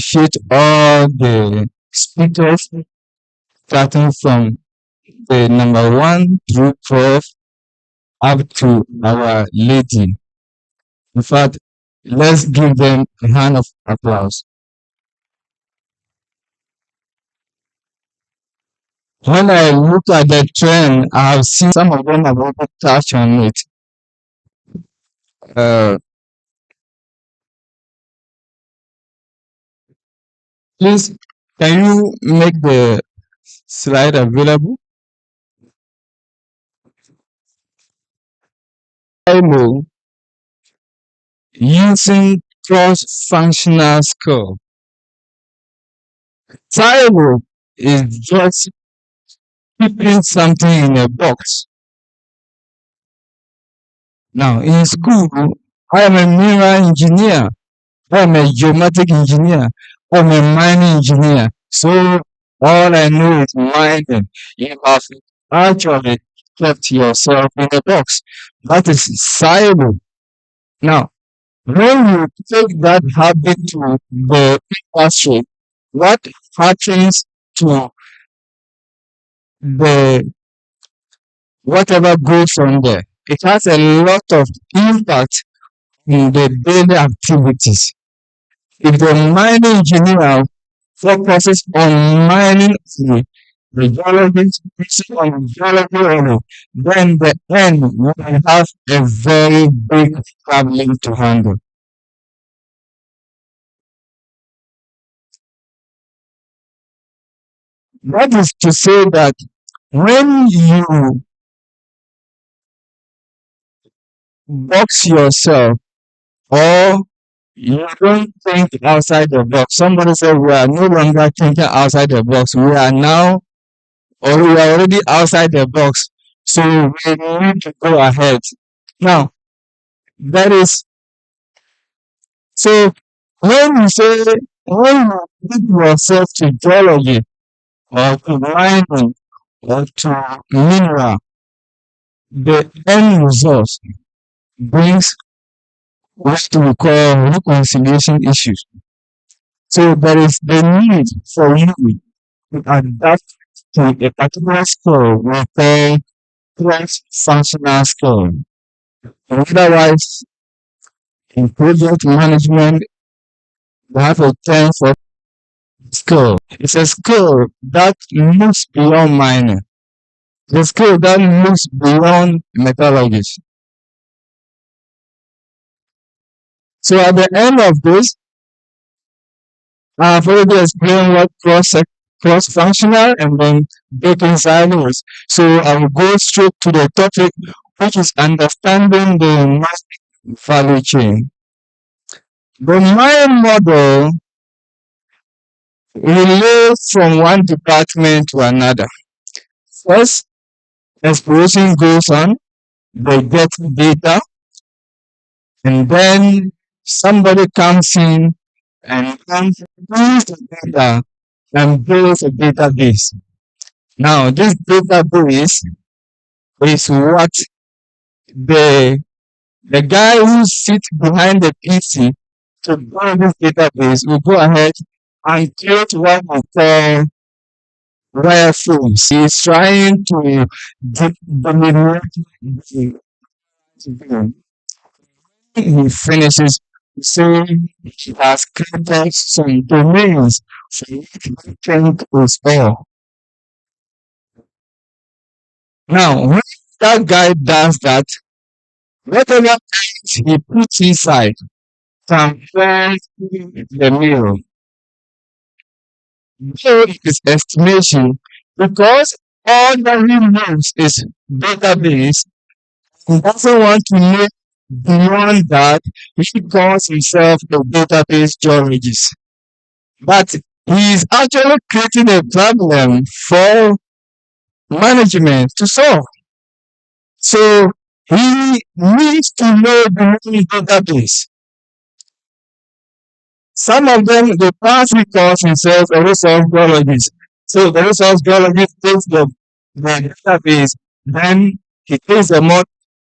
differentiate all the speakers starting from the number 1 through 12 up to Our Lady. In fact, let's give them a hand of applause. When I look at the trend, I have seen some of them have already touched on it. Please, can you make the slide available? Silo using cross-functional skill. Silo is just keeping something in a box. Now, in school, I am a mineral engineer, I am a geometric engineer, I am a mining engineer. So, all I know is mining. You have actually kept yourself in a box. That is silo. Now, when you take that habit to the industry, what happens to the whatever goes on there? It has a lot of impact in the daily activities. If the mining engineer focuses on mining the geologist focusing on geology only, then the end will have a very big problem to handle. That is to say that when you box yourself or you don't think outside the box, somebody said we are no longer thinking outside the box. We are now, or we are already outside the box. So we need to go ahead. Now, that is, so when you say, when you lead yourself to geology or to mining or to mineral, the end result brings what we call reconciliation issues. So there is the need for you to adapt to a particular skill we call cross-functional skill. Otherwise, in project management, we have a term for skill. It's a skill that moves beyond mining. The skill that moves beyond methodologies. So at the end of this, I've already explained what cross-functional and then breaking silos. So I will go straight to the topic, which is understanding the mining value chain. The mining model relates from one department to another. First, exploration goes on, they get data, and then somebody comes in and then use the data and builds a database. Now, this database is what the guy who sits behind the PC to build this database will go ahead and create what we call wireframes. He is trying to delineate the game. He finishes saying he has created some domains for which we think is all. Now, when that guy does that, whatever else he puts inside transfers to the mirror. So it is estimation because all that he knows is database. He doesn't want to know beyond that. He calls himself a database geologist. But he is actually creating a problem for management to solve. So he needs to know the database. Some of them, the partly calls themselves a resource geologist. So the resource geologist takes the database, then he takes the model,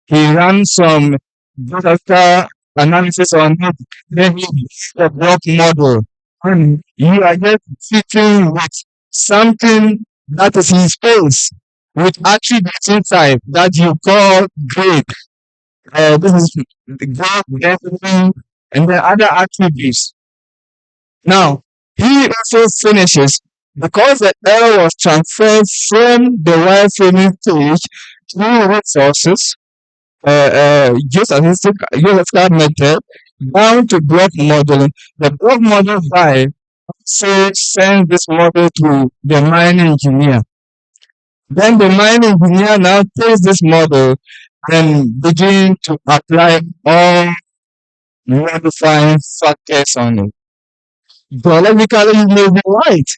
he runs some data analysis on it, then he uses the block model and you are just sitting with something that is in space with attributes inside that you call grade. This is the grade, density, and the other attributes. Now, he also finishes because the error was transferred from the wireframing stage to resources, geostatistical method down to block modeling. The block model by so send this model to the mining engineer. Then the mining engineer now takes this model and begin to apply all modifying factors on it. Biologically, you may be right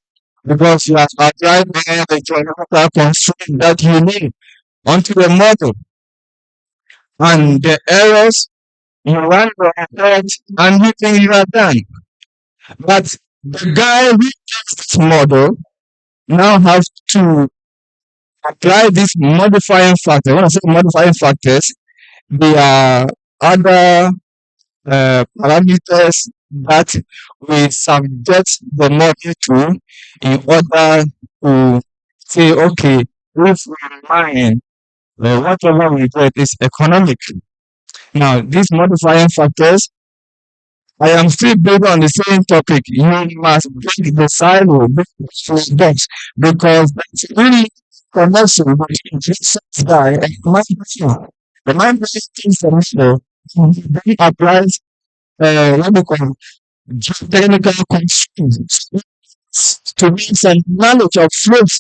because you have applied all the geographical constraints that you need onto the model, and the errors you run the report and you think you are done. But the guy who takes this model now has to apply these modifying factors. When I say modifying factors, they are other parameters that we subject the model to in order to say, okay, if we mine, whatever we get is economic. Now, these modifying factors, I am still building on the same topic. You must break the silo, break the box, because that's really connection between this guy and my person. The mind things that then applies what we call technical constraints to mean some knowledge of flows.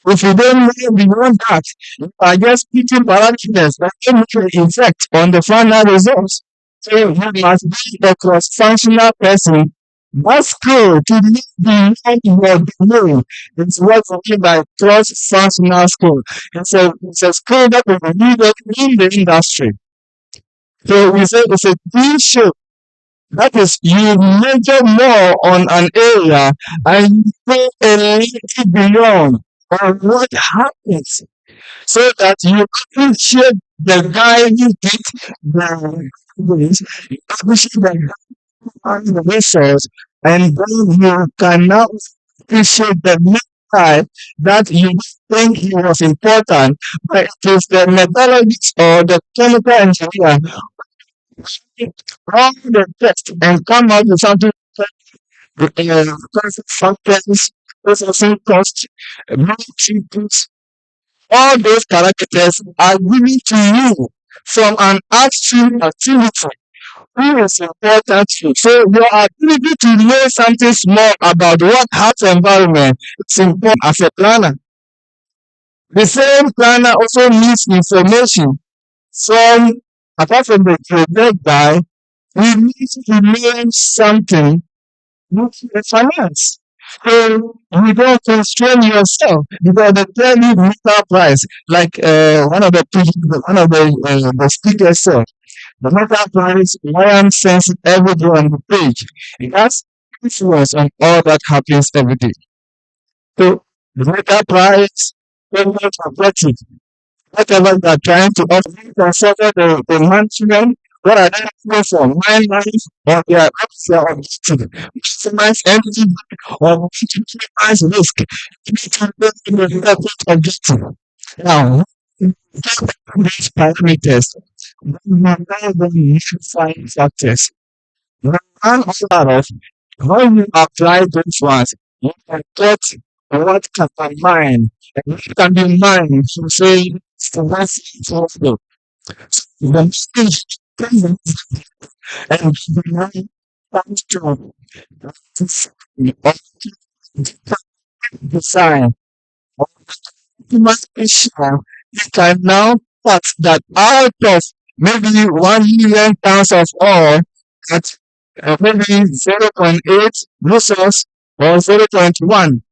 If you don't know beyond that, you are just picking parameters that can make an effect on the final results. So you must be a cross-functional person. That skill to live beyond your domain is what we mean by cross-functional skill. It's a skill that is needed in the industry. So we say it's a team shape. That is, you major more on an area and you go a little beyond on what happens so that you appreciate the guy who did you appreciate the guy who the resource, and then you can now appreciate the next guy that you think he was important, but it is the methodologist or the chemical engineer wrong the text and come out with something because factors, processing cost, military goods, all those characters are given to you from an upstream activity who is important to you. So your ability to know something small about what happens environment is important as a planner. The same planner also needs information from apart from the project guy, you need to learn something with the finance. So you don't constrain yourself because they tell you meter price, like one of the speakers said, the meter price WAIMM sends every day on the page. It has influence on all that happens every day. So the meter price, payment objective, whatever they are trying to offer, consider the management, what are they looking for? My life or their upsell objective, maximize energy or minimize risk. The objective. Now, get these parameters, then you know the find factors. One of when you apply those ones, you can get what can be mined. And what can be mined, so say, for what's possible. The stage and the mind comes to design. You must be sure you can now cut that out of maybe 1 million pounds of ore at maybe 0.8 resource or 0.1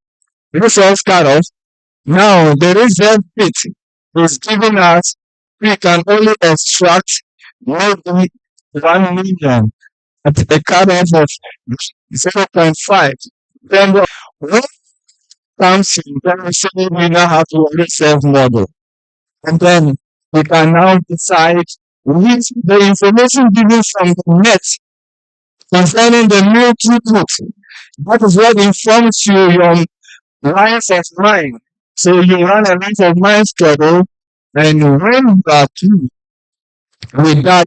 resource cutoff. Now the reserve pit is giving us we can only extract maybe 1 million at a cutoff of 0.5. Then when comes in, then we say we now have to reserve model. And then we can now decide with the information given from the net concerning the milk input. That is what informs your lines of mind. So you run a lines of mind schedule, and when you are through with that,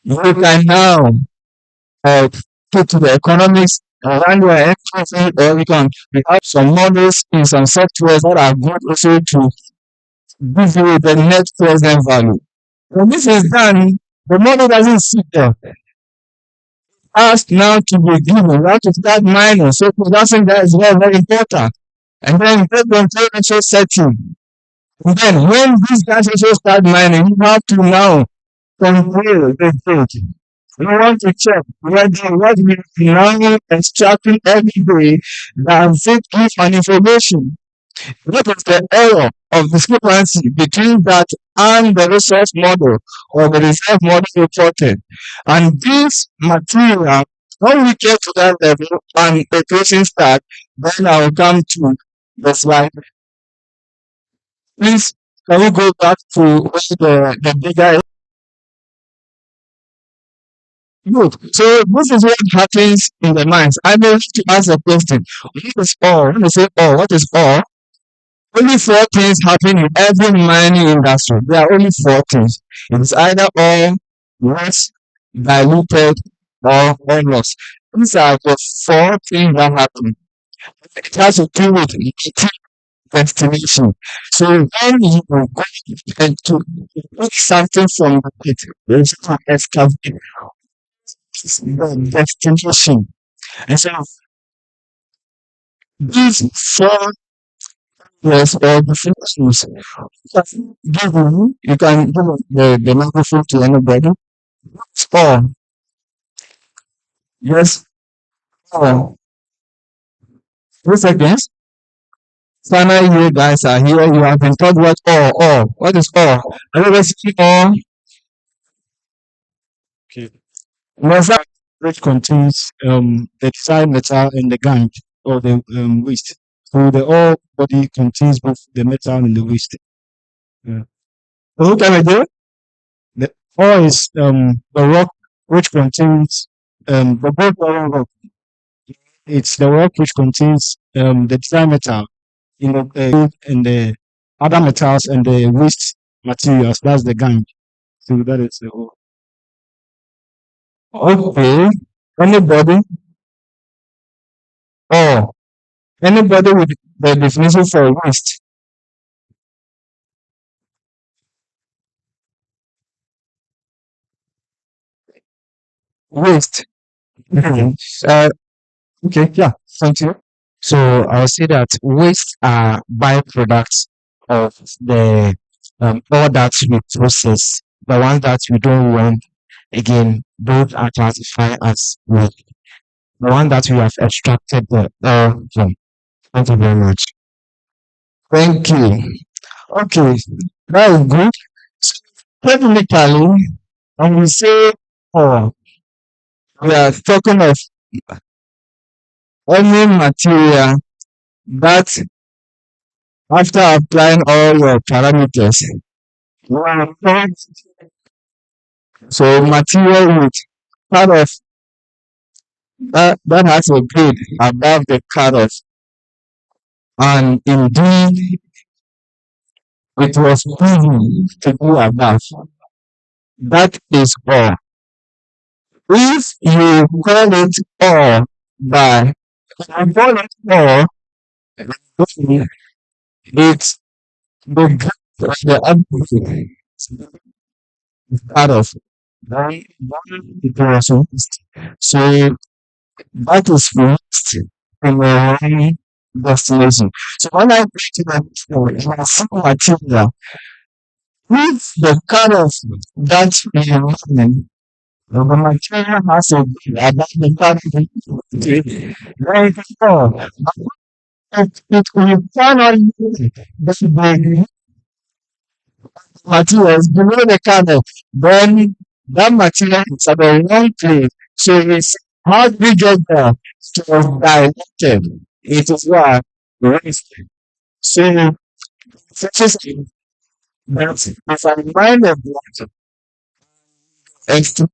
you can now uh, put to the economics around your economy, or we have some models in some softwares that are good also to give you the net present value. When this is done, the model doesn't sit there. Asked now to be given, you have to start mining. So production that is very, very important. And then based on financial setting. And then when these guys also start mining, you have to now compare the data. We want to check whether what we are now extracting every day does it give an information. What is the error of discrepancy between that and the resource model or the reserve model reported? And this material, when we get to that level and the question start, then I will come to the slide. Please, can we go back to where the data is? Good. So this is what happens in the minds. I need to ask a question. What is all? When I say all, what is all? Only four things happen in every mining industry. There are only four things. It is either all, lost, diluted, or lost. These are the four things that happen. It has to do with the destination. So when you go and to pick something from the pit, there's an excavate the destination. And so these four yes, or the things you can give the microphone to anybody. Or yes, or once again, finally you guys are here. You have been taught what or what is or. Everybody see or Okay. never Which contains the desired metal and the gangue or the waste. So the ore body contains both the metal and the waste. Yeah. who can do. The ore is the rock which contains the both ore and rock. It's the rock which contains the desired metal in and the other metals and the waste materials. That's the gangue. So that is the ore. Okay. Anybody or anybody with the definition for waste. Okay. uh, okay, yeah, thank you. So I'll say that waste are byproducts of the all that we process. The ones that we don't want, again, those are classified as waste. The one that we have extracted the from. Thank you very much. Thank you. Okay, that is good. So technically, when we say oh, we are talking of any material that after applying all your parameters, you are so material with part of that has a grade above the cutoff, and indeed it was proven to be above. That is all. If you call it all by if you call it all, it's the grade of the application part of then it was waste. So that is waste in a wrong destination. So when I go to the material, if the kind of that we are running, the material has a about the kind of very before. It will turn on the materials below the kernel, then that material is at the wrong place. So it's how we get there to diluted. It is what raised. So such that if I mind of what estimation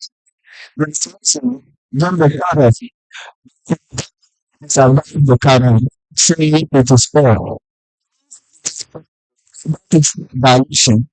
then the carrot survive the carrot, say it is poor. That is dilution.